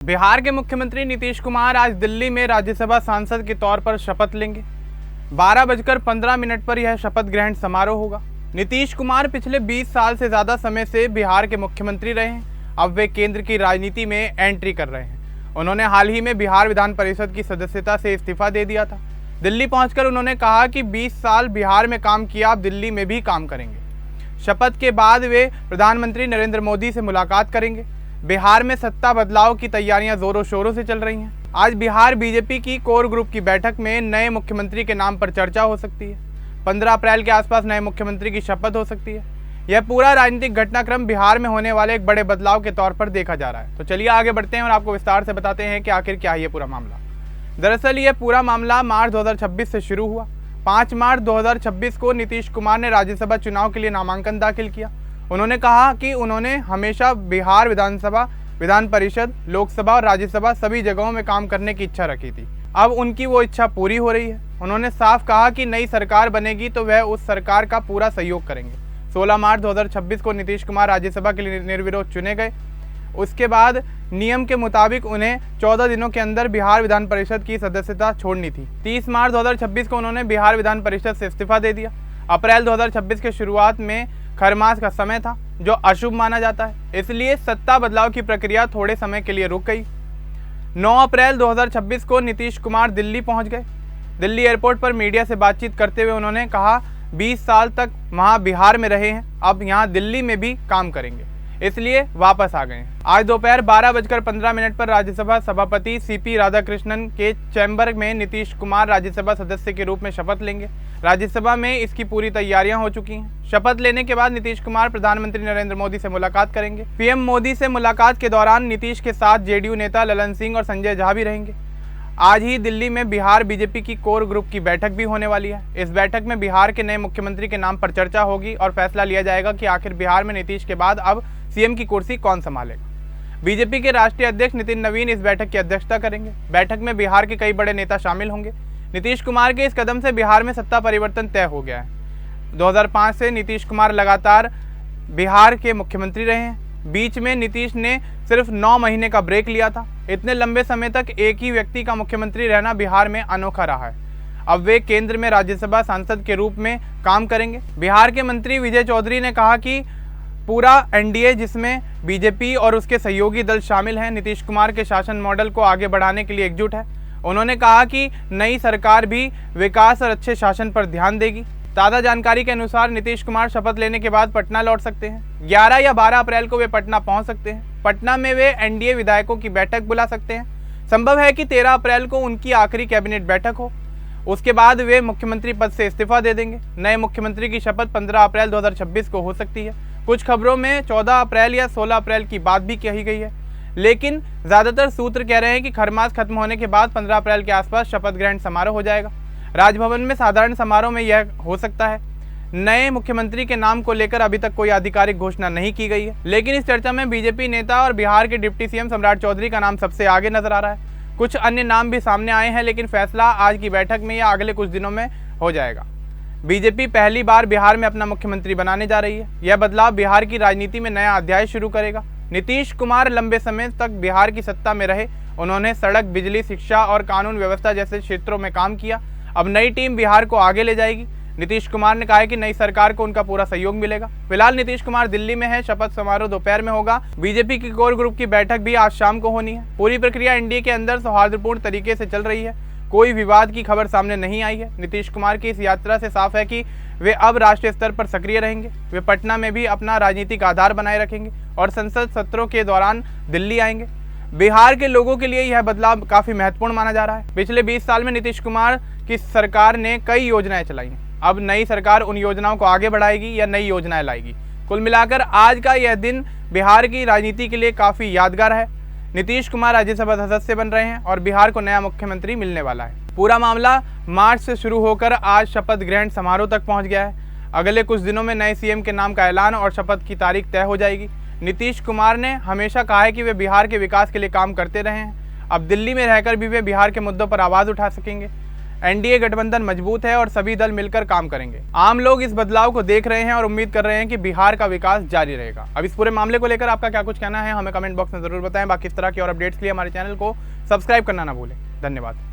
बिहार के मुख्यमंत्री नीतीश कुमार आज दिल्ली में राज्यसभा सांसद के तौर पर शपथ लेंगे। 12:15 पर यह शपथ ग्रहण समारोह होगा। नीतीश कुमार पिछले 20 साल से ज़्यादा समय से बिहार के मुख्यमंत्री रहे हैं। अब वे केंद्र की राजनीति में एंट्री कर रहे हैं। उन्होंने हाल ही में बिहार विधान परिषद की सदस्यता से इस्तीफा दे दिया था। दिल्ली पहुंचकर उन्होंने कहा कि 20 साल बिहार में काम किया, अब दिल्ली में भी काम करेंगे। शपथ के बाद वे प्रधानमंत्री नरेंद्र मोदी से मुलाकात करेंगे। बिहार में सत्ता बदलाव की तैयारियां जोरों शोरों से चल रही हैं। आज बिहार बीजेपी की कोर ग्रुप की बैठक में नए मुख्यमंत्री के नाम पर चर्चा हो सकती है। 15 अप्रैल के आसपास नए मुख्यमंत्री की शपथ हो सकती है। यह पूरा राजनीतिक घटनाक्रम बिहार में होने वाले एक बड़े बदलाव के तौर पर देखा जा रहा है। तो चलिए आगे बढ़ते हैं और आपको विस्तार से बताते हैं कि आखिर क्या है ये पूरा मामला। दरअसल ये पूरा मामला मार्च 2026 से शुरू हुआ। 5 मार्च 2026 को नीतीश कुमार ने राज्यसभा चुनाव के लिए नामांकन दाखिल किया। उन्होंने कहा कि उन्होंने हमेशा बिहार विधानसभा, विधान परिषद, लोकसभा और राज्यसभा सभी जगहों में काम करने की इच्छा रखी थी। अब उनकी वो इच्छा पूरी हो रही है। उन्होंने साफ कहा कि नई सरकार बनेगी तो वह उस सरकार का पूरा सहयोग करेंगे। 16 मार्च 2026 को नीतीश कुमार राज्यसभा के लिए निर्विरोध चुने गए। उसके बाद नियम के मुताबिक उन्हें 14 दिनों के अंदर बिहार विधान परिषद की सदस्यता छोड़नी थी। 30 मार्च 2026 को उन्होंने बिहार विधान परिषद से इस्तीफा दे दिया। अप्रैल 2026 के शुरुआत में खरमास का समय था, जो अशुभ माना जाता है, इसलिए सत्ता बदलाव की प्रक्रिया थोड़े समय के लिए रुक गई। 9 अप्रैल 2026 को नीतीश कुमार दिल्ली पहुंच गए। दिल्ली एयरपोर्ट पर मीडिया से बातचीत करते हुए उन्होंने कहा 20 साल तक वहां बिहार में रहे हैं, अब यहां दिल्ली में भी काम करेंगे, इसलिए वापस आ गए हैं। आज दोपहर 12:15 पर राज्यसभा सभापति सीपी राधाकृष्णन के चैम्बर में नीतीश कुमार राज्यसभा सदस्य के रूप में शपथ लेंगे। राज्यसभा में इसकी पूरी तैयारियां हो चुकी हैं। शपथ लेने के बाद नीतीश कुमार प्रधानमंत्री नरेंद्र मोदी से मुलाकात करेंगे। पीएम मोदी से मुलाकात के दौरान नीतीश के साथ जेडीयू नेता ललन सिंह और संजय झा भी रहेंगे। आज ही दिल्ली में बिहार बीजेपी की कोर ग्रुप की बैठक भी होने वाली है। इस बैठक में बिहार के नए मुख्यमंत्री के नाम पर चर्चा होगी और फैसला लिया जाएगा कि आखिर बिहार में नीतीश के बाद अब सीएम की कुर्सी कौन संभालेगा। बीजेपी के राष्ट्रीय अध्यक्ष नितिन नवीन इस बैठक की अध्यक्षता करेंगे। बैठक में बिहार के कई बड़े नेता शामिल होंगे। नीतीश कुमार के इस कदम से बिहार में सत्ता परिवर्तन तय हो गया है। 2005 से नीतीश कुमार लगातार बिहार के मुख्यमंत्री रहे हैं। बीच में नीतीश ने सिर्फ 9 महीने का ब्रेक लिया था। इतने लंबे समय तक एक ही व्यक्ति का मुख्यमंत्री रहना बिहार में अनोखा रहा है। अब वे केंद्र में राज्यसभा सांसद के रूप में काम करेंगे। बिहार के मंत्री विजय चौधरी ने कहा कि पूरा एनडीए, जिसमें बीजेपी और उसके सहयोगी दल शामिल हैं, नीतीश कुमार के शासन मॉडल को आगे बढ़ाने के लिए एकजुट है। उन्होंने कहा कि नई सरकार भी विकास और अच्छे शासन पर ध्यान देगी। ताज़ा जानकारी के अनुसार नीतीश कुमार शपथ लेने के बाद पटना लौट सकते हैं। 11 या 12 अप्रैल को वे पटना पहुंच सकते हैं। पटना में वे एनडीए विधायकों की बैठक बुला सकते हैं। संभव है कि 13 अप्रैल को उनकी आखिरी कैबिनेट बैठक हो। उसके बाद वे मुख्यमंत्री पद से इस्तीफा दे देंगे। नए मुख्यमंत्री की शपथ 15 अप्रैल 2026 को हो सकती है। कुछ खबरों में 14 अप्रैल या 16 अप्रैल की बात भी कही गई है, लेकिन ज़्यादातर सूत्र कह रहे हैं कि खरमास खत्म होने के बाद 15 अप्रैल के आसपास शपथ ग्रहण समारोह हो जाएगा। राजभवन में साधारण समारोह में यह हो सकता है। नए मुख्यमंत्री के नाम को लेकर अभी तक कोई आधिकारिक घोषणा नहीं की गई है, लेकिन इस चर्चा में बीजेपी नेता और बिहार के डिप्टी सीएम सम्राट चौधरी का नाम सबसे आगे नजर आ रहा है। कुछ अन्य नाम भी सामने आए हैं, लेकिन फैसला आज की बैठक में या अगले कुछ दिनों में हो जाएगा। बीजेपी पहली बार बिहार में अपना मुख्यमंत्री बनाने जा रही है। यह बदलाव बिहार की राजनीति में नया अध्याय शुरू करेगा। नीतीश कुमार लंबे समय तक बिहार की सत्ता में रहे। उन्होंने सड़क, बिजली, शिक्षा और कानून व्यवस्था जैसे क्षेत्रों में काम किया। अब नई टीम बिहार को आगे ले जाएगी। नीतीश कुमार ने कहा है कि नई सरकार को उनका पूरा सहयोग मिलेगा। फिलहाल नीतीश कुमार दिल्ली में है। शपथ समारोह दोपहर में होगा। बीजेपी की कोर ग्रुप की बैठक भी आज शाम को होनी है। पूरी प्रक्रिया एनडीए के अंदर सौहार्दपूर्ण तरीके से चल रही है। कोई विवाद की खबर सामने नहीं आई है। नीतीश कुमार की इस यात्रा से साफ है कि वे अब राष्ट्रीय स्तर पर सक्रिय रहेंगे। वे पटना में भी अपना राजनीतिक आधार बनाए रखेंगे और संसद सत्रों के दौरान दिल्ली आएंगे। बिहार के लोगों के लिए यह बदलाव काफ़ी महत्वपूर्ण माना जा रहा है। पिछले 20 साल में नीतीश कुमार की सरकार ने कई योजनाएं चलाई हैं। अब नई सरकार उन योजनाओं को आगे बढ़ाएगी या नई योजनाएं लाएगी। कुल मिलाकर आज का यह दिन बिहार की राजनीति के लिए काफ़ी यादगार है। नीतीश कुमार राज्यसभा सदस्य बन रहे हैं और बिहार को नया मुख्यमंत्री मिलने वाला है। पूरा मामला मार्च से शुरू होकर आज शपथ ग्रहण समारोह तक पहुंच गया है। अगले कुछ दिनों में नए सीएम के नाम का ऐलान और शपथ की तारीख तय हो जाएगी। नीतीश कुमार ने हमेशा कहा है कि वे बिहार के विकास के लिए काम करते रहे हैं। अब दिल्ली में रहकर भी वे बिहार के मुद्दों पर आवाज़ उठा सकेंगे। एनडीए गठबंधन मजबूत है और सभी दल मिलकर काम करेंगे। आम लोग इस बदलाव को देख रहे हैं और उम्मीद कर रहे हैं कि बिहार का विकास जारी रहेगा। अब इस पूरे मामले को लेकर आपका क्या कुछ कहना है हमें कमेंट बॉक्स में जरूर बताएं। बाकी इस तरह की और अपडेट्स के लिए हमारे चैनल को सब्सक्राइब करना ना भूलें। धन्यवाद।